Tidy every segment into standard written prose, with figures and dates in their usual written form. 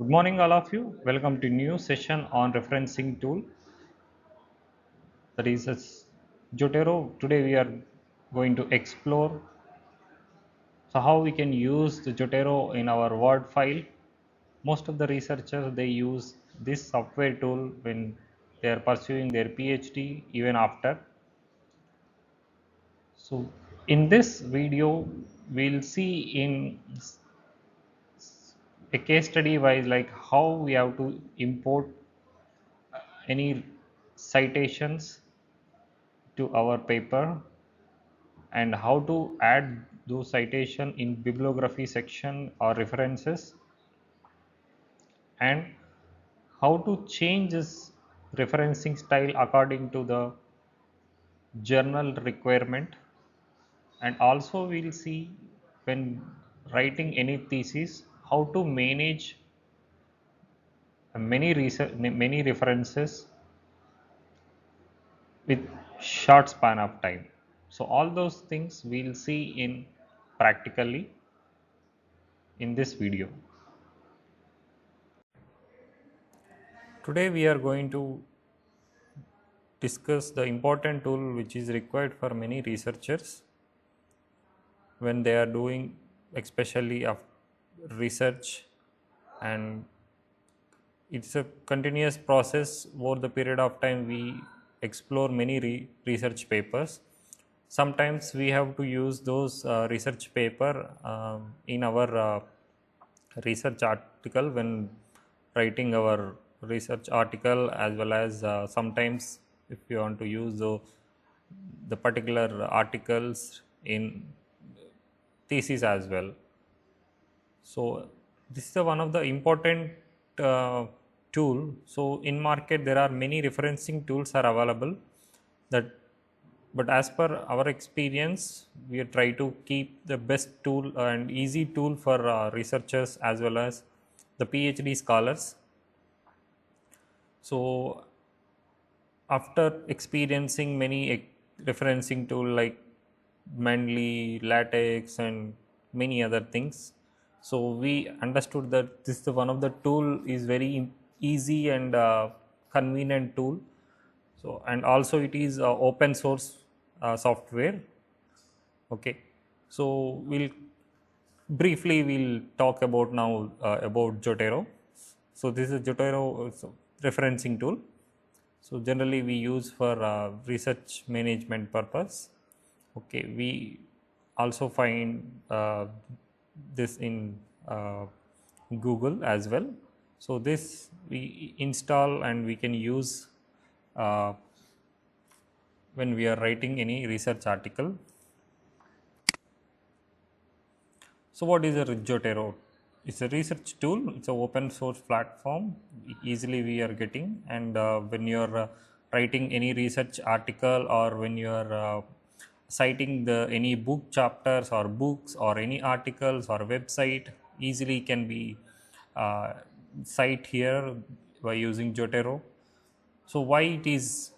Good morning, all of you. Welcome to new session on referencing tool. That is Zotero. Today we are going to explore how we can use the Zotero in our Word file. Most of the researchers they use this software tool when they are pursuing their PhD even after. So in this video, we'll see in a case study wise like how we have to import any citations to our paper and how to add those citation in bibliography section or references and how to change this referencing style according to the journal requirement, and also we'll see when writing any thesis how to manage many references with short span of time. So all those things we'll see in practically in this video. Today we are going to discuss the important tool which is required for many researchers when they are doing especially of research, and it's a continuous process. Over the period of time we explore many research papers. Sometimes we have to use those research paper in our research article when writing our research article, as well as sometimes if you want to use the particular articles in thesis as well. So this is one of the important tool. So in market there are many referencing tools are available, that but as per our experience we try to keep the best tool and easy tool for researchers as well as the PhD scholars. So after experiencing many referencing tool like Mendeley, LaTeX and many other things, so we understood that this is one of the tool is very easy and convenient tool. So and also it is open source software. Okay, so we'll talk about now about Zotero. So this is Zotero referencing tool. So generally we use for research management purpose. Okay, we also find this in Google as well. So this we install and we can use uh, when we are writing any research article. So what is a Zotero? It's a research tool. It's an open source platform. Easily we are getting, and when you are writing any research article or when you are citing the any book chapters or books or any articles or website, easily can be uh, cite here by using Zotero. So why it is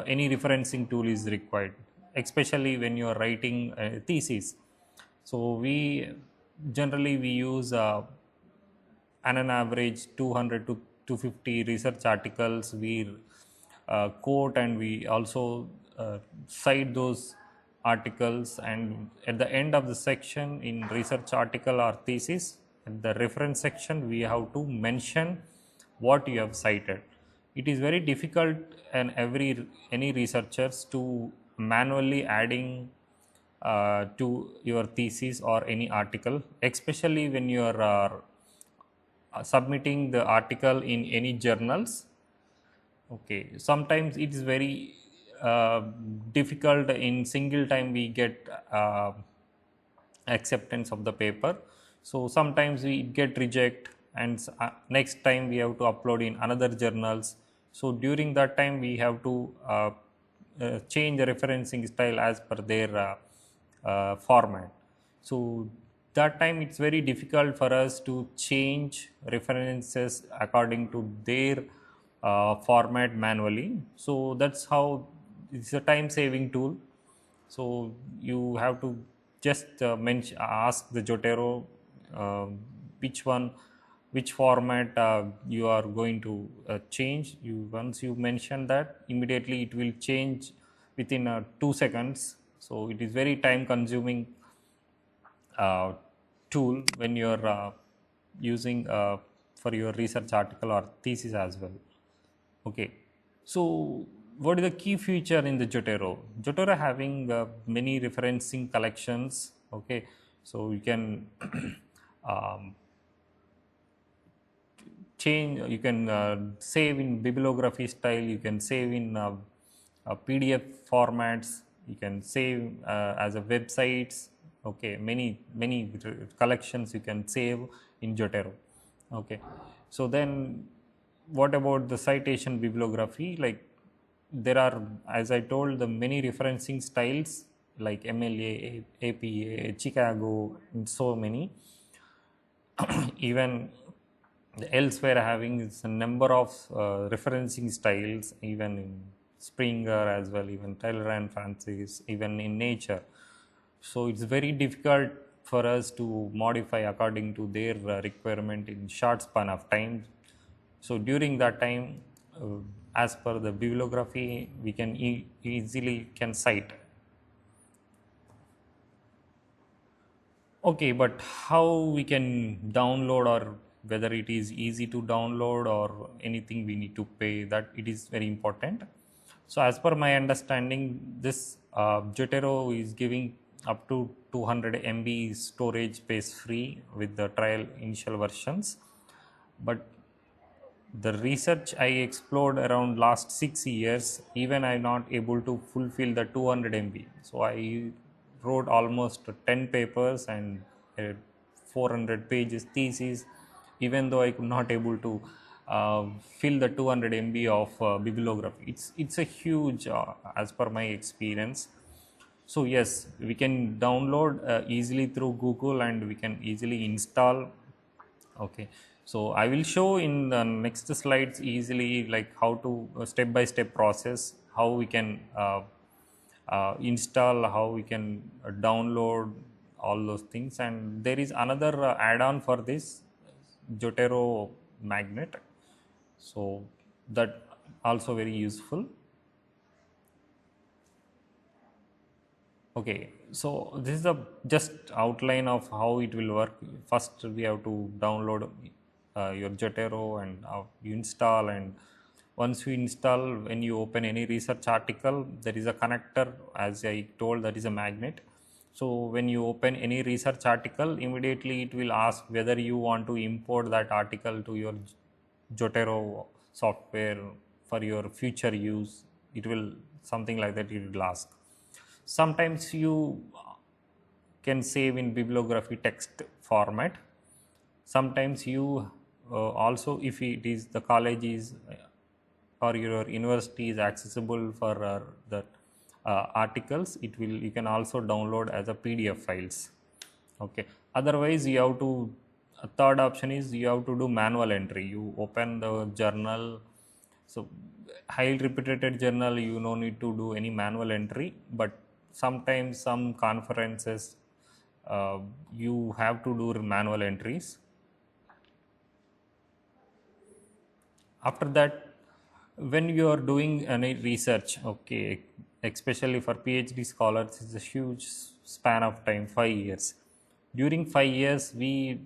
any referencing tool is required, especially when you are writing a thesis. So we generally we use on an average 200 to 250 research articles. We quote and we also cite those articles, and at the end of the section in research article or thesis, at the reference section we have to mention what you have cited. It is very difficult and any researchers to manually adding to your thesis or any article, especially when you are submitting the article in any journals. Okay, sometimes it is very difficult. In single time we get acceptance of the paper, so sometimes we get reject, and next time we have to upload in another journals. So during that time we have to change the referencing style as per their format. So that time it's very difficult for us to change references according to their format manually. So that's how it's a time saving tool. So you have to just ask the Zotero which one which format you are going to change. You once you mention that, immediately it will change within 2 seconds. So it is very time consuming uh, tool when you're using for your research article or thesis as well. Okay, so what is the key feature in the Zotero? Zotero having many referencing collections. Okay, so you can um, change, you can save in bibliography style, you can save in PDF formats, you can save as a websites. Okay, many collections you can save in Zotero. Okay, so then what about the citation bibliography? Like, there are, as I told, the many referencing styles like MLA, APA, Chicago, and so many. Even elsewhere having a number of referencing styles, even in Springer as well, even Taylor and Francis, even in Nature. So it's very difficult for us to modify according to their requirement in short span of time. So during that time, as per the bibliography, we can easily can cite. Okay, but how we can download, or whether it is easy to download or anything we need to pay, that it is very important. So as per my understanding, this Zotero is giving up to 200 MB storage space free with the trial initial versions. But the research I explored around last 6 years, even I'm not able to fulfill the 200 MB. So I wrote almost 10 papers and a 400 pages thesis, even though I could not able to fill the 200 MB of bibliography. It's a huge, as per my experience. So yes, we can download easily through Google, and we can easily install. Okay, so I will show in the next slides easily, like how to step by step process, how we can install, how we can download all those things. And there is another add-on for this, Zotero magnet, so that also very useful. Okay, so this is the just outline of how it will work. First, we have to download your Zotero, and you install. And once you install, when you open any research article, there is a connector, as I told, that is a magnet. So when you open any research article, immediately it will ask whether you want to import that article to your Zotero software for your future use. It will, something like that, it will ask. Sometimes you can save in bibliography text format. Sometimes you also, if it is the college is or your university is accessible for the articles, it will, you can also download as a PDF files. Okay, otherwise you have to, a third option is you have to do manual entry. You open the journal, so highly reputed journal, you no need to do any manual entry. But sometimes some conferences you have to do manual entries. After that, when you are doing any research, okay, especially for PhD scholars, it's a huge span of time, 5 years. During 5 years, we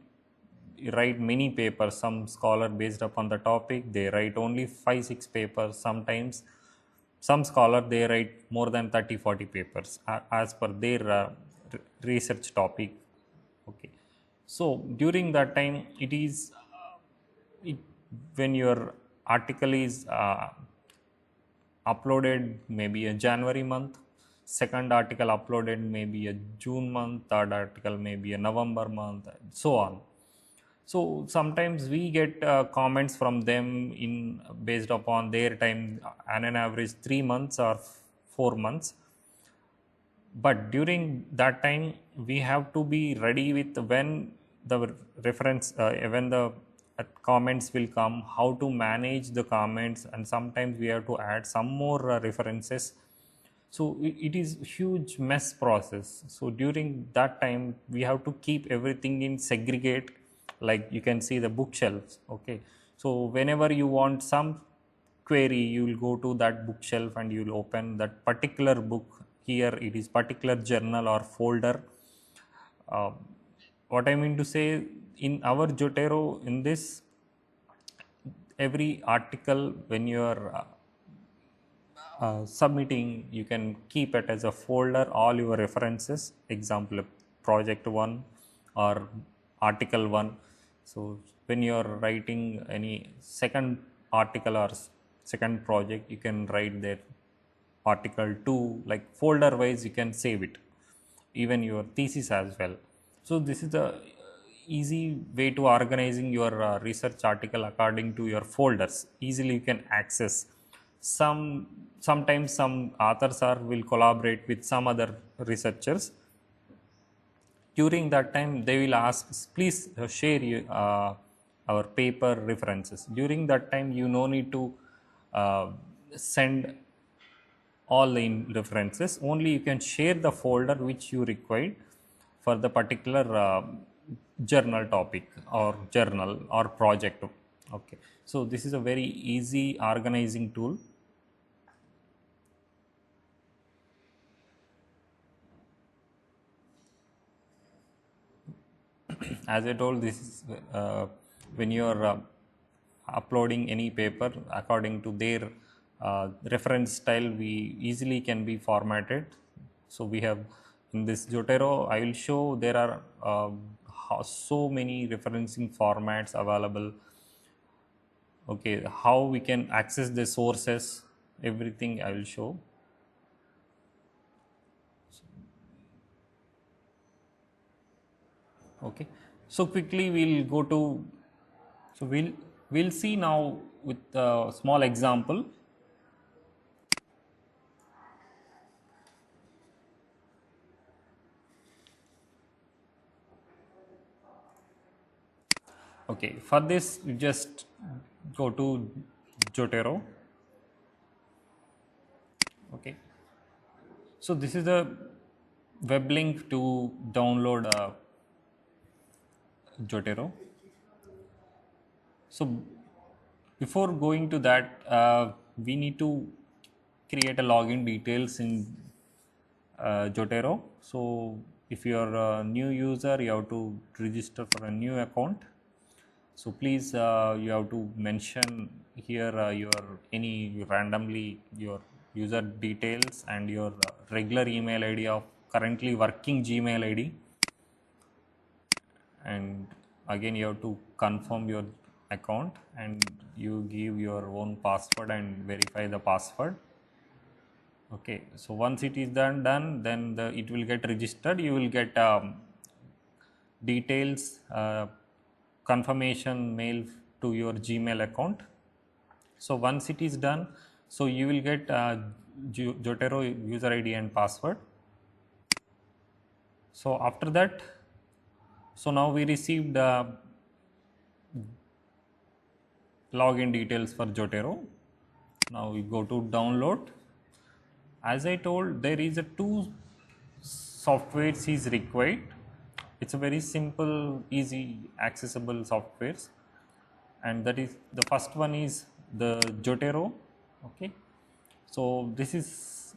write many papers. Some scholar, based upon the topic, they write only 5 6 papers. Sometimes some scholar, they write more than 30 40 papers as per their research topic. Okay, so during that time, it is it, when your article is uploaded maybe a January month, second article uploaded maybe a June month, third article maybe a November month, so on. So sometimes we get comments from them in based upon their time, on an average 3 months or 4 months. But during that time, we have to be ready with when the reference, when the comments will come, how to manage the comments, and sometimes we have to add some more references. So it is huge mess process. So during that time, we have to keep everything in segregate, like you can see the bookshelves. Okay, so whenever you want some query, you will go to that bookshelf and you will open that particular book. Here it is particular journal or folder. uh, what I mean to say, in our Zotero, in this, every article when you are submitting, you can keep it as a folder, all your references, example project 1 or article 1. So when you are writing any second article or second project, you can write there article 2, like folder wise you can save it, even your thesis as well. So this is the easy way to organizing your research article according to your folders. Easily you can access. Sometimes some authors are will collaborate with some other researchers. During that time they will ask, please share our paper references. During that time you no need to send all the references, only you can share the folder which you required for the particular journal topic or journal or project. Okay, so this is a very easy organizing tool. As I told, this is when you are uploading any paper according to their reference style, we easily can be formatted. So we have in this Zotero, I will show there are so many referencing formats available. Okay, how we can access the sources, everything I will show. Okay, so quickly we'll go to, so we'll see now with a small example. Okay, for this you just go to Zotero. Okay, so this is the web link to download Zotero. So before going to that, we need to create a login details in Zotero. So if you are a new user, you have to register for a new account. So please, you have to mention here your any randomly your user details and your regular email ID of currently working Gmail ID, and again you have to confirm your account and you give your own password and verify the password. Okay, so once it is done, then it will get registered. You will get details confirmation mail to your Gmail account. So once it is done, so you will get Zotero user ID and password. So after that, so now we received login details for Zotero. Now we go to download. As I told, there is a two softwares is required. It's a very simple, easy, accessible softwares, and that is the first one is the Zotero. Okay, so this is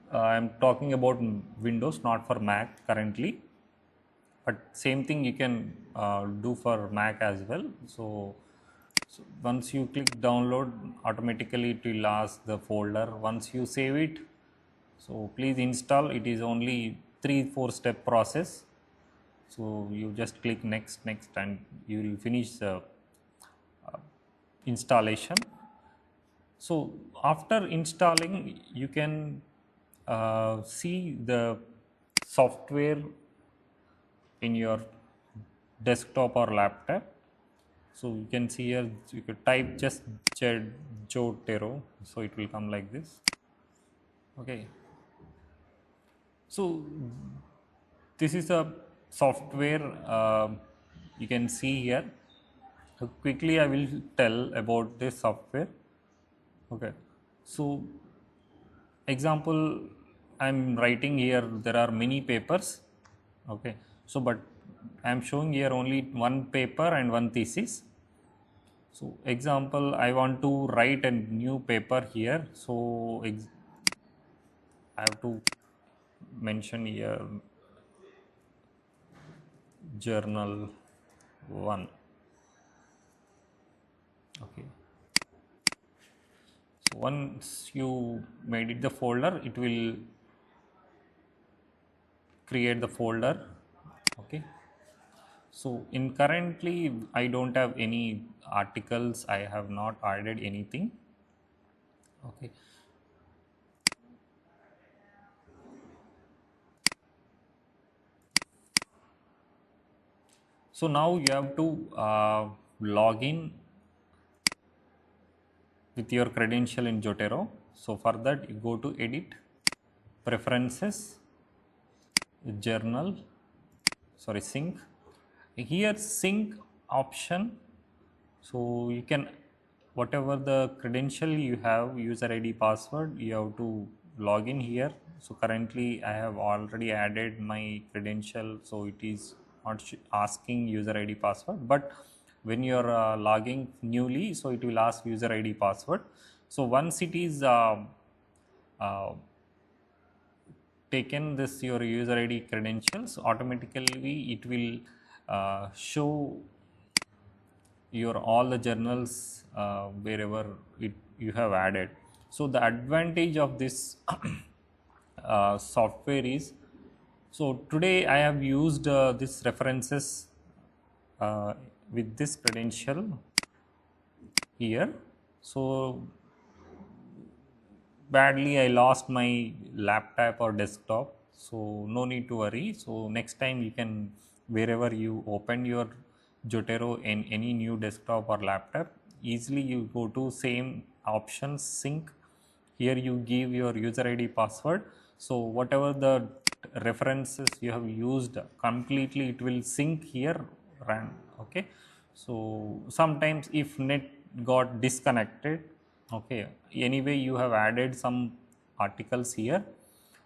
I'm talking about Windows, not for Mac currently, but same thing you can do for Mac as well. So once you click download, automatically it will ask the folder. Once you save it, so please install. It is only 3-4 step process. So you just click next, and you will finish the installation. So after installing, you can see the software in your desktop or laptop. So you can see here, you could type just Zotero, so it will come like this. Okay, so this is a software you can see here. So quickly I will tell about this software. Okay, so example, I'm writing here, there are many papers. Okay, so but I am showing here only one paper and one thesis. So example, I want to write a new paper here. So I have to mention here journal 1. Okay. So once you made it the folder, it will create the folder. Okay. So in currently I don't have any articles, I have not added anything. Okay. So now you have to log in with your credential in Zotero. So for that you go to edit, preferences, journal, sorry, sync. Here sync option. So you can, whatever the credential you have, user ID, password, you have to log in here. So currently I have already added my credential, so it is not asking user ID, password. But when you are logging newly, so it will ask user ID, password. So once it is uh, taken this your user ID credentials, automatically it will show your all the journals wherever you have added. So the advantage of this software is, so today I have used this references uh, with this credential here. So badly I lost my laptop or desktop, so no need to worry. So next time you can, wherever you open your Zotero in any new desktop or laptop, easily you go to same options, sync. Here you give your user ID, password. So whatever the references you have used, completely it will sync here, run. Okay. So sometimes if net got disconnected, okay, anyway you have added some articles here.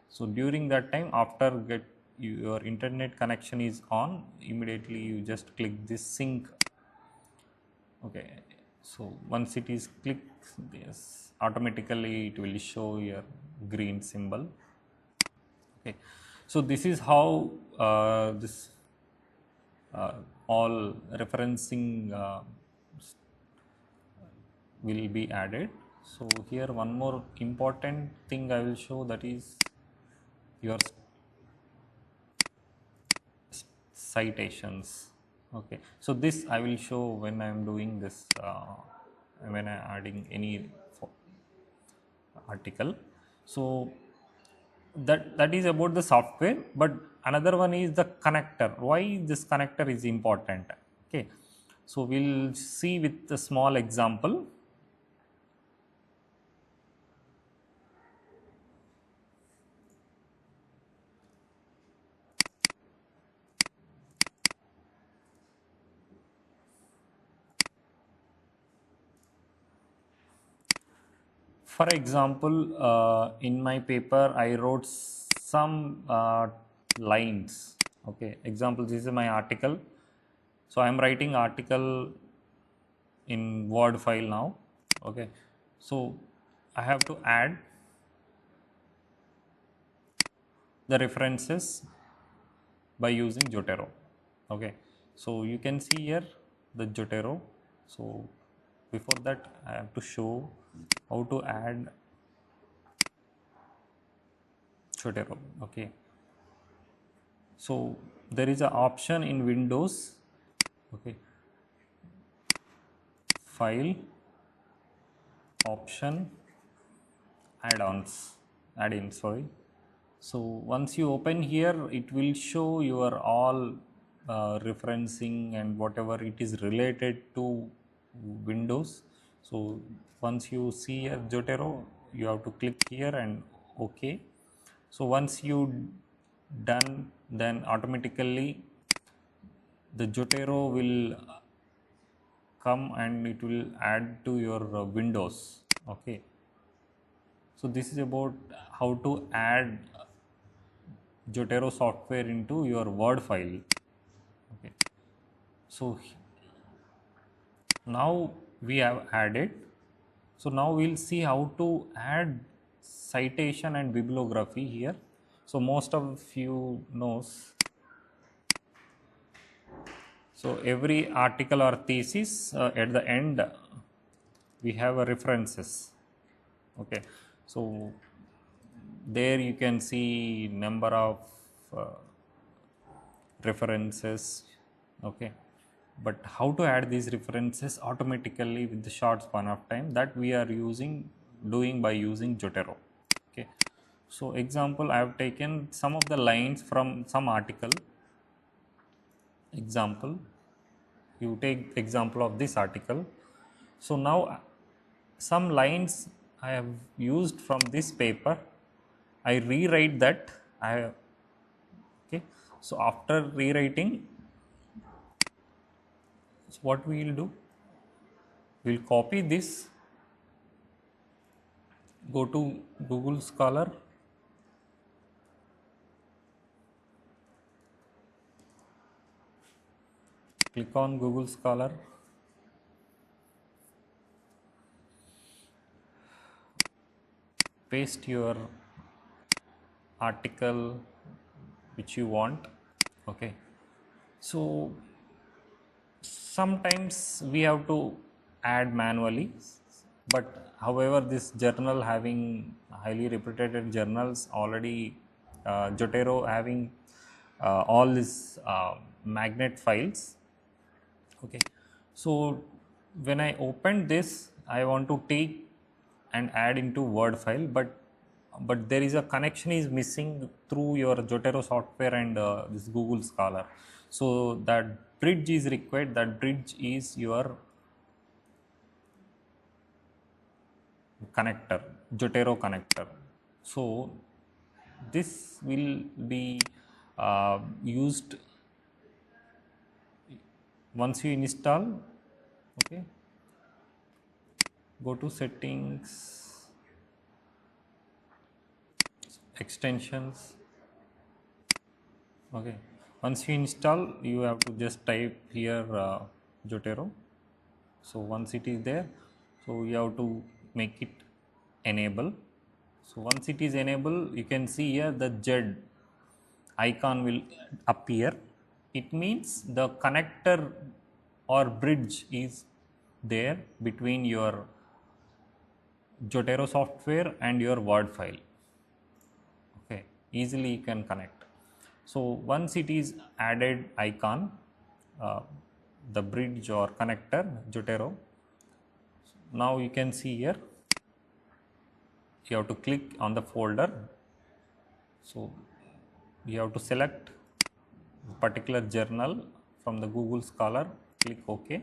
So during that time, after get your internet connection is on, immediately you just click this sync. Okay. So once it is clicked, yes, automatically it will show your green symbol. Okay. So this is how this all referencing will be added. So here one more important thing I will show, that is your citations. Okay, so this I will show when I am doing this, when I am adding any article. So that is about the software, but another one is the connector. Why this connector is important? Okay, so we'll see with a small example. For example, in my paper I wrote some lines. Okay, example, this is my article. So I am writing article in Word file now. Okay, so I have to add the references by using Zotero. Okay, so you can see here the Zotero. So before that I have to show how to add Zotero. Okay, so there is an option in Windows. Okay, file, option, add-ons, add-in, sorry. So once you open here, it will show your all referencing and whatever it is related to Windows. So once you see here Zotero, you have to click here and OK. So once you done, then automatically the Zotero will come and it will add to your Windows. Okay, so this is about how to add Zotero software into your Word file. So now we have added. So now we'll see how to add citation and bibliography here. So most of you knows, so every article or thesis at the end we have a references. Okay, so there you can see number of uh, references. Okay, but how to add these references automatically with the short span of time, that we are doing by using Zotero. Okay, so example, I have taken some of the lines from some article. Example, you take example of this article. So now some lines I have used from this paper, I rewrite that. Okay, so after rewriting, so what we will do, we will copy this, go to Google Scholar, click on Google Scholar, paste your article which you want. Okay, so sometimes we have to add manually, but however this journal having highly reputed journals already, Zotero having all these magnet files. Okay, so when I open this, I want to take and add into Word file, but there is a connection is missing through your Zotero software and this Google Scholar. So that bridge is required. That bridge is your connector, Zotero connector. So this will be used once you install. Okay, go to settings, extensions. Okay, once you install, you have to just type here Zotero. So once it is there, so you have to make it enable. So once it is enable, you can see here the Z icon will appear. It means the connector or bridge is there between your Zotero software and your Word file. Okay, easily you can connect. So once it is added icon, uh, the bridge or connector Zotero, now you can see here, you have to click on the folder. So you have to select particular journal from the Google Scholar, click OK.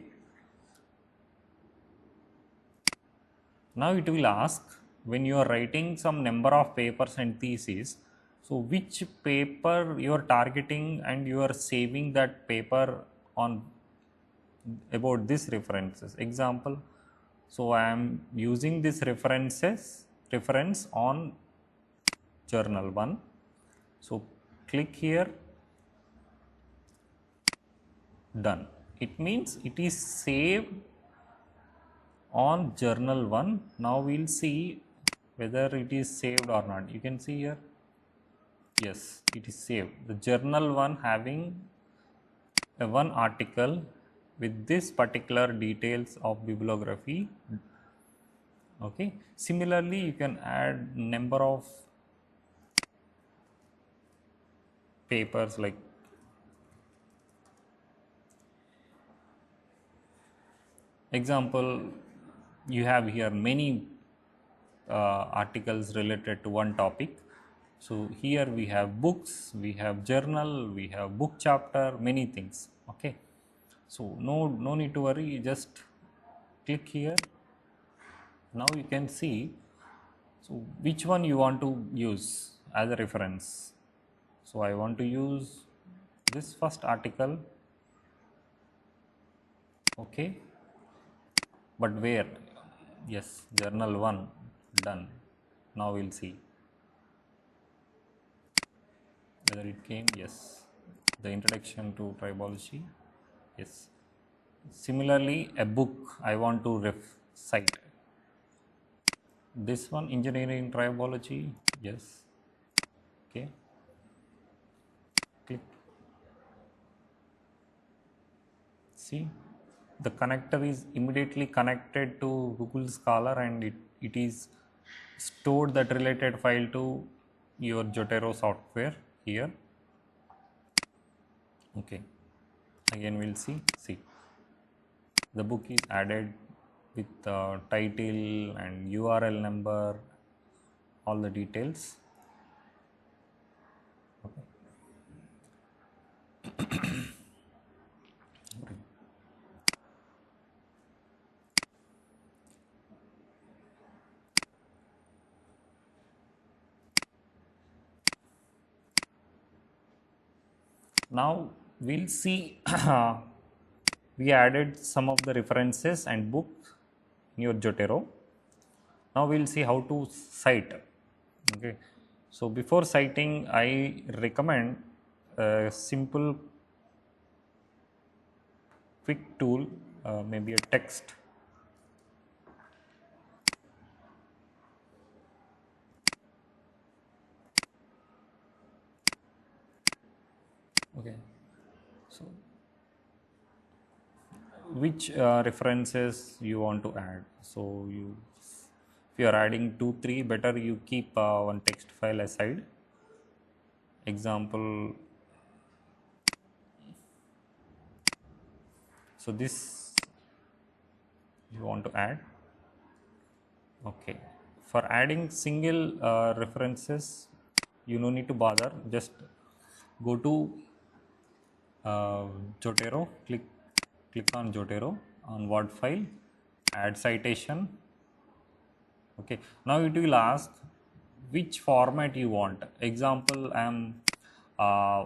Now it will ask, when you are writing some number of papers and theses, so which paper you are targeting and you are saving that paper on about this references. Example, so I am using this reference on journal 1. So click here, done. It means it is saved on journal 1. Now we will see whether it is saved or not. You can see here, yes, it is saved. The journal 1 having a one article with this particular details of bibliography. Okay, similarly you can add number of papers, like example, you have here many articles related to one topic. So here we have books, we have journal, we have book chapter, many things. Okay, so no need to worry, just click here. Now you can see, so which one you want to use as a reference. So I want to use this first article. Okay, but where? Yes, journal 1, done. Now we'll see whether it came. Yes, the introduction to tribology. Yes, Similarly, a book I want to cite. This one, engineering tribology, yes. Okay, click. See, the connector is immediately connected to Google Scholar, and it is stored that related file to your Zotero software here. Okay, again we'll see the book is added with title and URL number, all the details. Okay. Now we'll see we added some of the references and book in your Zotero. Now we'll see how to cite. Okay, so before citing, I recommend a simple quick tool, maybe a text. Okay, so which references you want to add? So if you are adding 2 3, better you keep one text file aside. Example, so this you want to add. Okay, for adding single references, you no need to bother, just go to uh, Zotero, click on Zotero on Word file, add citation. Okay, now it will ask which format you want. Example, I am uh,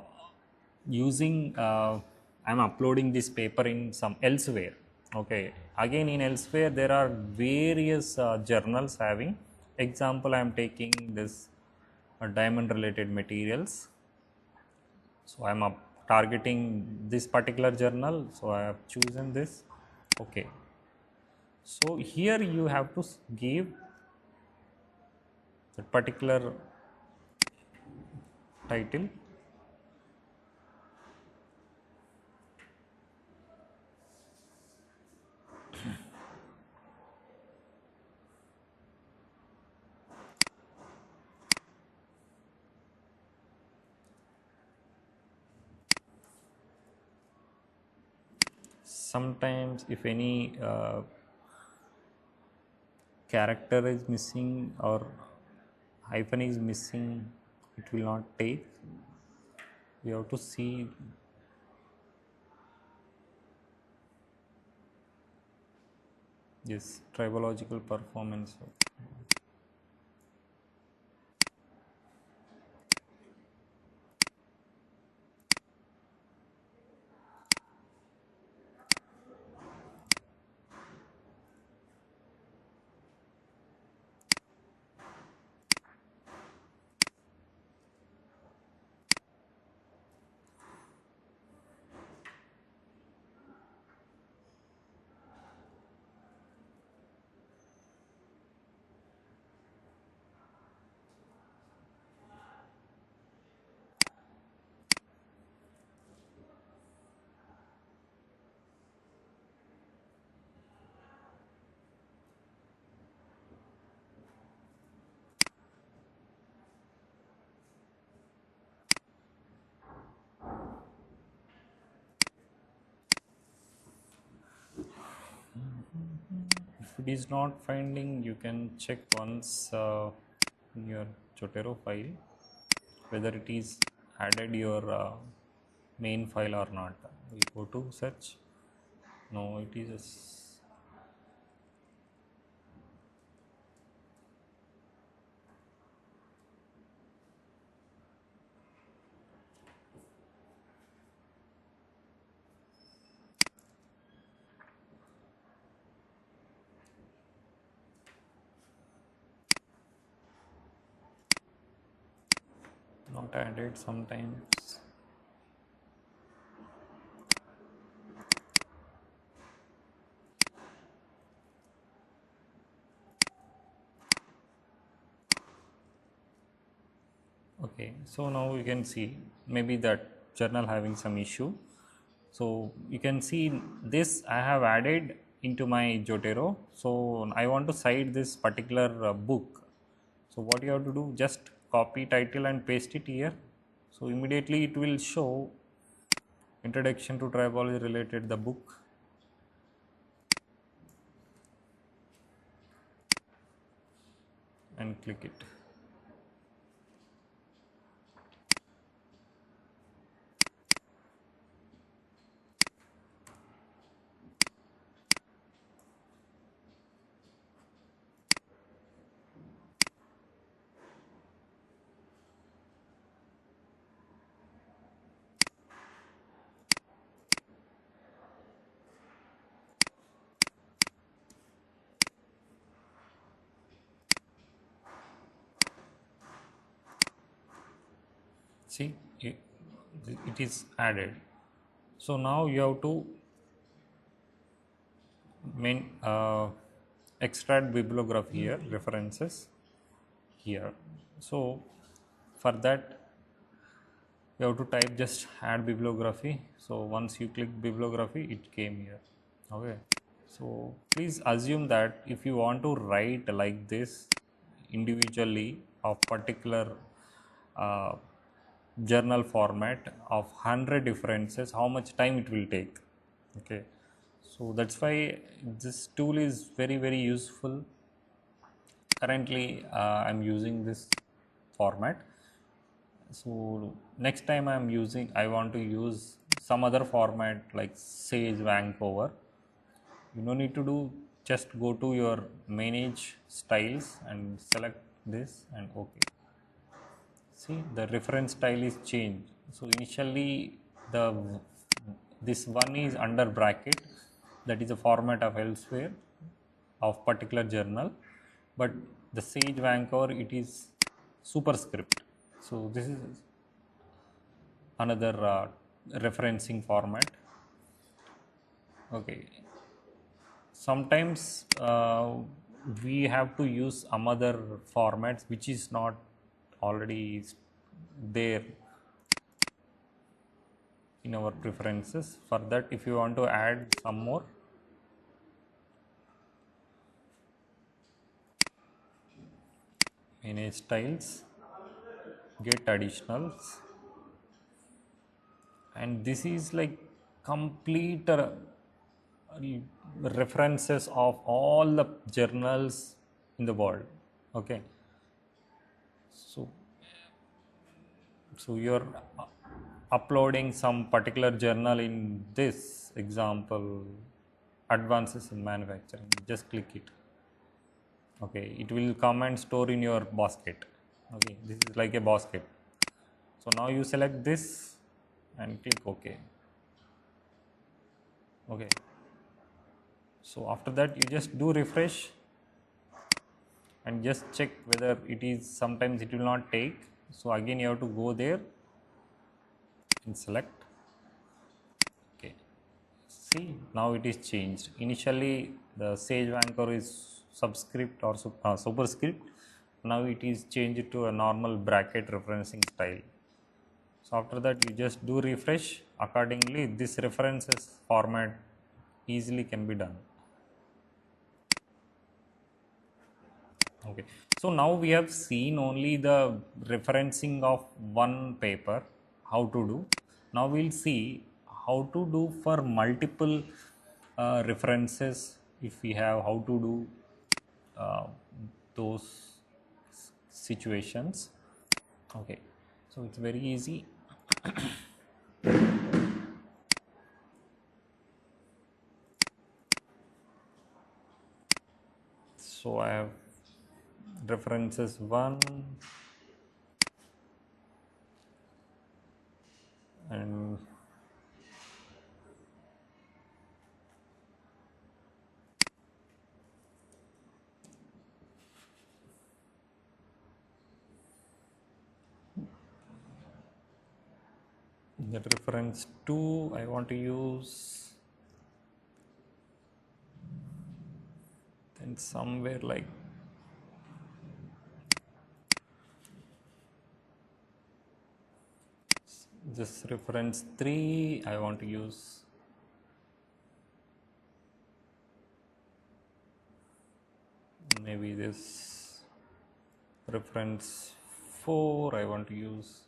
using I am uploading this paper in some elsewhere. Okay, again in elsewhere there are various journals having. Example, I am taking this diamond related materials, so I am targeting this particular journal, so I have chosen this. Okay, so here you have to give that particular title. Sometimes if any character is missing or hyphen is missing, it will not take. We have to see. Yes, tribological performance. If it is not finding, you can check once in your Zotero file whether it is added your main file or not. We go to search. No, it is not added sometimes. Okay, so now you can see maybe that journal having some issue. So you can see this I have added into my Zotero. So I want to cite this particular book. So what you have to do, just copy title and paste it here. So immediately it will show introduction to tribology related the book, and click it. See, it is added. So now you have to main extract bibliography here, references here. So for that you have to type just add bibliography. So once you click bibliography, it came here. Okay, so please assume that if you want to write like this individually of particular uh, journal format of 100 differences, how much time it will take. Okay, so that's why this tool is very useful. Currently I'm using this format. So next time I want to use some other format like Sage Vancouver. You no need to do, just go to your manage styles and select this and OK. See, the reference style is changed. So initially the this one is under bracket, that is a format of elsewhere of particular journal, but the Sage Vancouver, it is superscript. So this is another referencing format. Okay, sometimes we have to use some other formats which is not already there in our preferences. For that, if you want to add some more, manage styles, get additionals, and this is like complete references of all the journals in the world. Okay, so you're uploading some particular journal, in this example advances in manufacturing, just click it. Okay, it will come and store in your basket. Okay, this is like a basket. So now you select this and click OK. Okay, so after that you just do refresh and just check whether it is, sometimes it will not take. So again you have to go there and select. Okay, see, now it is changed. Initially the Sage Anchor is subscript or superscript. Now it is changed to a normal bracket referencing style. So after that you just do refresh. Accordingly this references format easily can be done. Okay, so now we have seen only the referencing of one paper, how to do. Now we'll see how to do for multiple references, if we have, how to do uh, those situations. Okay, so it's very easy. So I have references 1 and the reference 2 I want to use, then somewhere, like, This reference 3 I want to use. Maybe this reference 4 I want to use.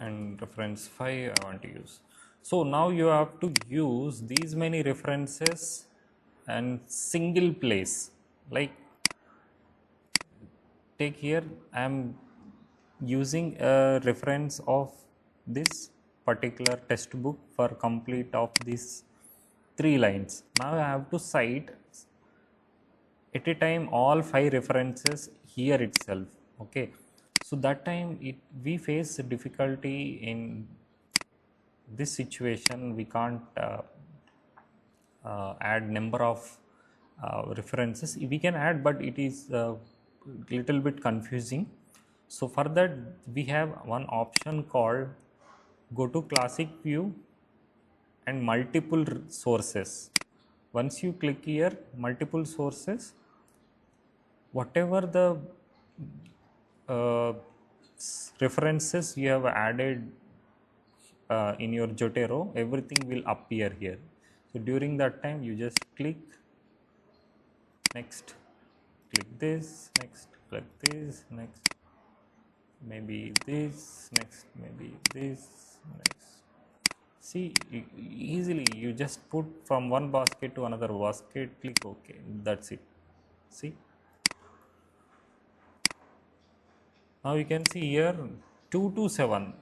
And reference 5 I want to use. So now you have to use these many references and single place. Like take here, I am using a reference of this particular textbook for complete of these 3 lines. Now I have to cite at a time all 5 references here itself. Okay, so that time we face difficulty in this situation. We can't add number of references. We can add, but it is little bit confusing. So for that we have one option called go to classic view and multiple sources. Once you click here multiple sources, whatever the uh, references you have added in your Zotero, everything will appear here. So during that time you just click next, click this, next, click this, next, maybe this, next, maybe this, next. See, easily you just put from one basket to another basket, click OK, that's it. See, now you can see here 2 to 7,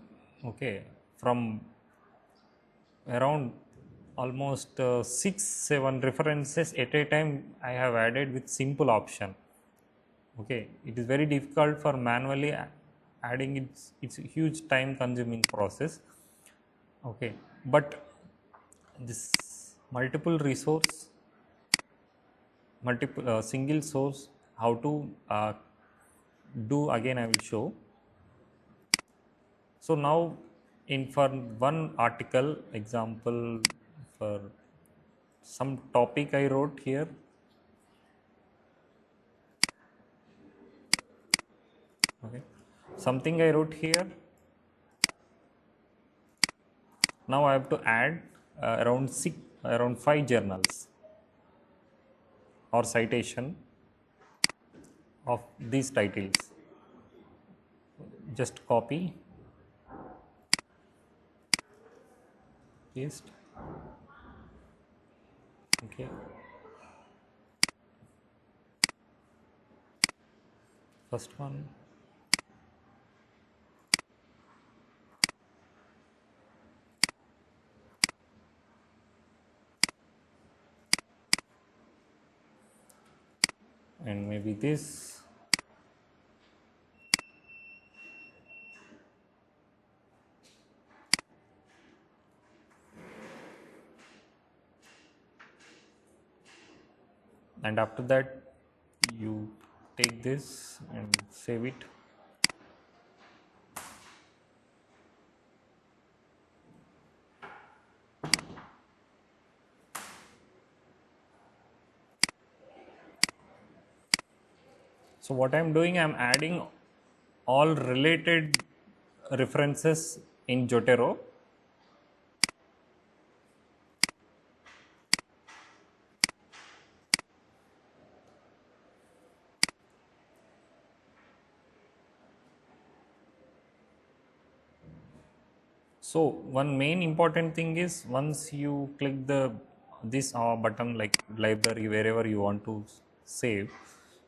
okay, from around almost 6 7 references at a time I have added with simple option. Okay, it is very difficult for manually adding. It's a huge time consuming process. Okay, but this multiple resource, multiple single source, how to do again I will show. So now in for one article example, for some topic I wrote here, okay, something I wrote here. Now I have to add around 5 journals or citation of these titles. Just copy, paste, okay. First one, and maybe this. And after that you take this and save it. So what I am doing, I am adding all related references in Zotero. So one main important thing is once you click this button like library wherever you want to save,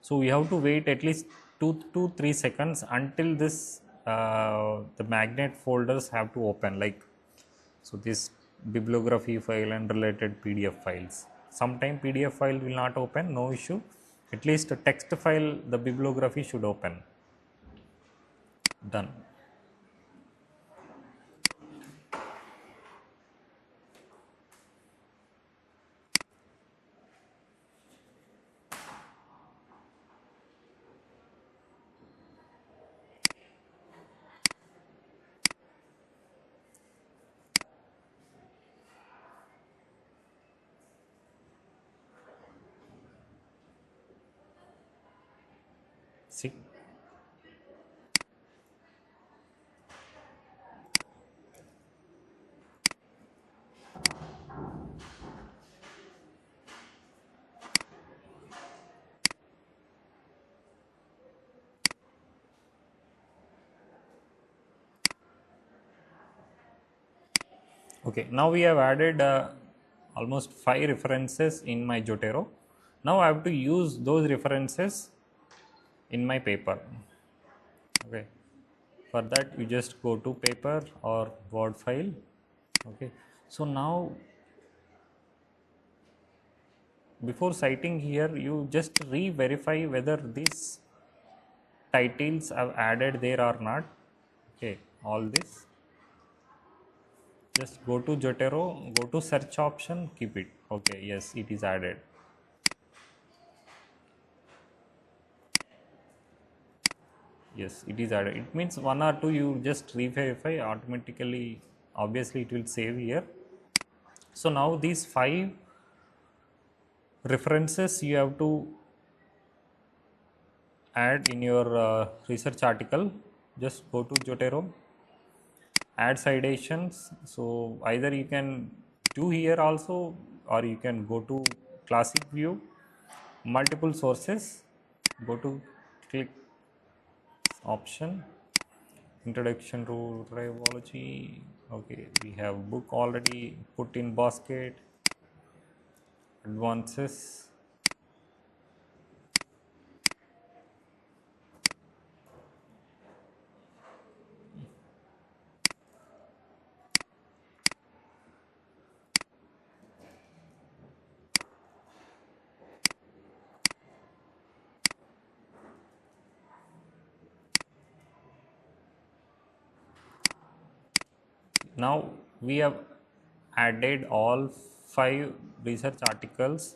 so you have to wait at least 2 to 3 seconds until this the magnet folders have to open, like so this bibliography file and related PDF files. Sometime PDF file will not open, no issue. At least a text file, the bibliography should open. Done. See. Okay, now we have added almost 5 references in my Zotero. Now I have to use those references in my paper. Okay, for that you just go to paper or Word file. Okay, so now before citing here, you just re-verify whether these titles are added there or not. Okay, all this. Just go to Zotero, go to search option, keep it. Okay, yes, it is added. Yes, it is added. It means one or two you just re-verify automatically. Obviously, it will save here. So now these 5 references you have to add in your research article. Just go to Zotero, add citations. So either you can do here also, or you can go to classic view, multiple sources, go to click option, introduction to tribology. Okay, we have book already put in basket, advances. Now we have added all 5 research articles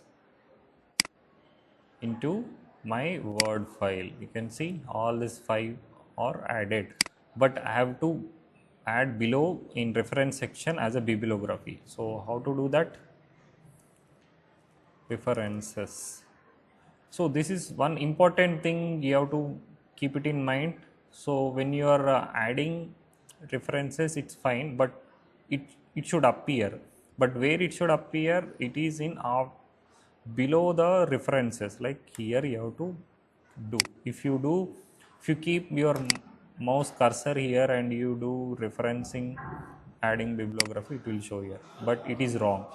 into my Word file. You can see all these 5 are added, but I have to add below in reference section as a bibliography. So how to do that? References. So this is one important thing you have to keep it in mind. So when you are adding references, it's fine, but it it should appear. But where it should appear, it is in below the references. Like here, you have to do. If you keep your mouse cursor here and you do referencing, adding bibliography, it will show here. But it is wrong.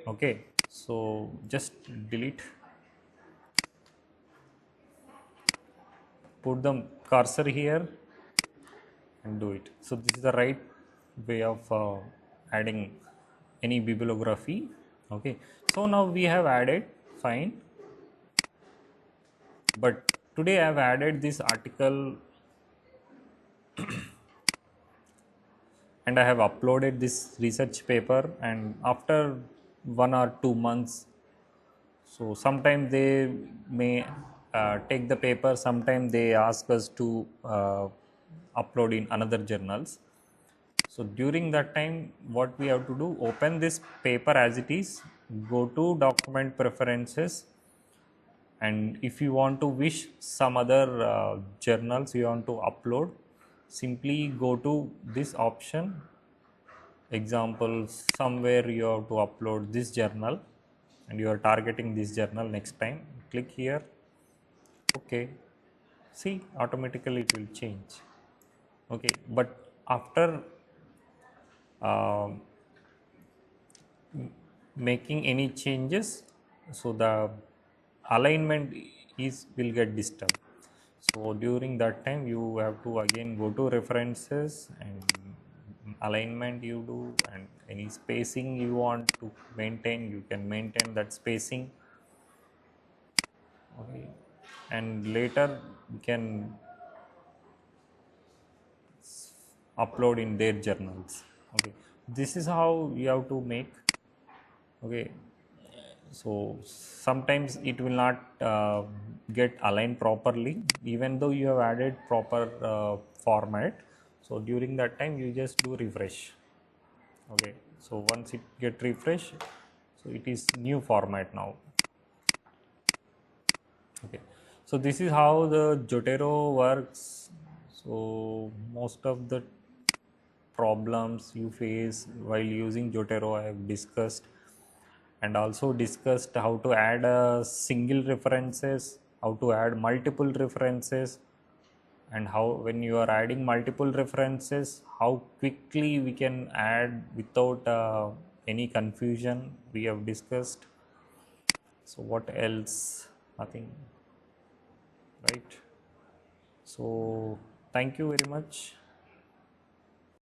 Okay, so just delete. Put the cursor here and do it. So this is the right way of adding any bibliography. Okay, so now we have added, fine, but today I have added this article and I have uploaded this research paper, and after 1 or 2 months, so sometimes they may take the paper, sometimes they ask us to upload in another journals. So during that time, what we have to do, open this paper as it is, go to document preferences, and if you want to wish some other journals you want to upload, simply go to this option. Example, somewhere you have to upload this journal and you are targeting this journal next time. Click here. Okay. See, automatically it will change. Okay, but after making any changes, so the alignment is will get disturbed. So during that time you have to again go to references and alignment you do, and any spacing you want to maintain, you can maintain that spacing. Okay, and later you can upload in their journals. Okay, this is how you have to make. Okay, so sometimes it will not get aligned properly even though you have added proper format. So during that time you just do refresh. Okay, so once it get refresh, so it is new format now. Okay, so this is how the Zotero works. So most of the problems you face while using Zotero I have discussed, and also discussed how to add single references, how to add multiple references, and how when you are adding multiple references, how quickly we can add without any confusion we have discussed. So what else? Nothing, right? So thank you very much.